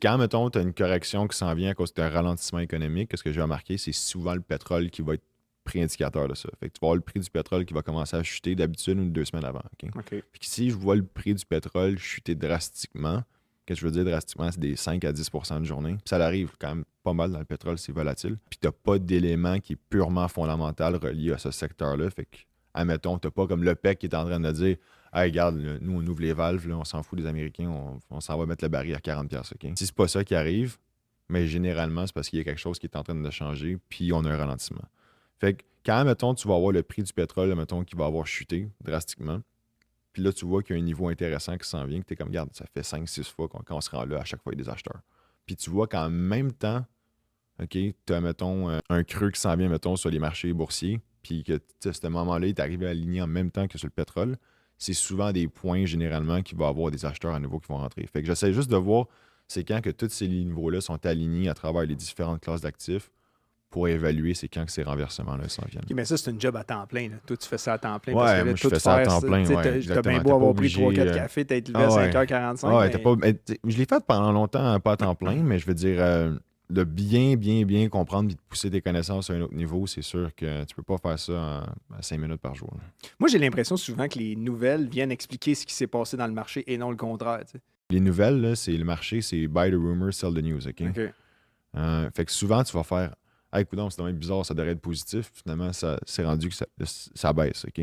Quand, mettons, tu as une correction qui s'en vient à cause d'un ralentissement économique, ce que j'ai remarqué, c'est souvent le pétrole qui va être préindicateur de ça. Fait que tu vas avoir le prix du pétrole qui va commencer à chuter d'habitude 1 ou 2 semaines avant. OK? OK. Puis si je vois le prix du pétrole chuter drastiquement, qu'est-ce que je veux dire drastiquement, c'est des 5 à 10 de journée. Puis ça arrive quand même pas mal dans le pétrole, c'est volatile. Puis tu n'as pas d'élément qui est purement fondamental relié à ce secteur-là. Fait que, admettons, tu n'as pas comme l'OPEC qui est en train de dire hey, regarde, là, nous, on ouvre les valves, là, on s'en fout des Américains, on s'en va mettre le baril à 40$. OK? Si c'est pas ça qui arrive, mais généralement, c'est parce qu'il y a quelque chose qui est en train de changer, puis on a un ralentissement. Fait que quand, mettons, tu vas avoir le prix du pétrole, mettons, qui va avoir chuté drastiquement, puis là, tu vois qu'il y a un niveau intéressant qui s'en vient, que tu es comme, regarde, ça fait 5 6 fois qu'on se rend là, à chaque fois, il y a des acheteurs. Puis tu vois qu'en même temps, OK, tu as, mettons, un creux qui s'en vient, mettons, sur les marchés boursiers, puis que à ce moment-là, il est arrivé à aligner en même temps que sur le pétrole, c'est souvent des points, généralement, qui va avoir des acheteurs à nouveau qui vont rentrer. Fait que j'essaie juste de voir, c'est quand que tous ces niveaux-là sont alignés à travers les différentes classes d'actifs pour évaluer c'est quand que ces renversements-là s'en viennent. OK, mais ça, c'est une job à temps plein. Là. Toi, tu fais ça à temps plein parce que Ouais, là, moi, je tout fais ça à faire, temps plein, tu ouais, as exactement. bien T'es beau pas avoir pris obligé... 3-4 cafés, t'être levé à Ah ouais. 5h45. Ah ouais, Mais... je l'ai fait pendant longtemps, pas à temps plein, mais je veux dire, de bien comprendre et de pousser tes connaissances à un autre niveau, c'est sûr que tu peux pas faire ça à 5 minutes par jour. Là. Moi, j'ai l'impression souvent que les nouvelles viennent expliquer ce qui s'est passé dans le marché et non le contraire. Tu sais. Les nouvelles, là, c'est le marché, c'est buy the rumor, sell the news, OK? OK. Fait que souvent, tu vas faire hey, coudonc, c'est quand même bizarre, ça devrait être positif. Finalement, c'est rendu que ça baisse, OK?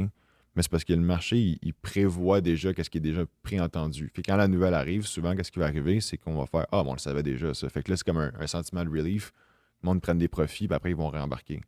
Mais c'est parce que le marché, il prévoit déjà qu'est-ce qui est déjà préentendu. Puis quand la nouvelle arrive, souvent, qu'est-ce qui va arriver, c'est qu'on va faire ah, bon, on le savait déjà, ça. Fait que là, c'est comme un sentiment de relief. Le monde prenne des profits, puis après, ils vont réembarquer.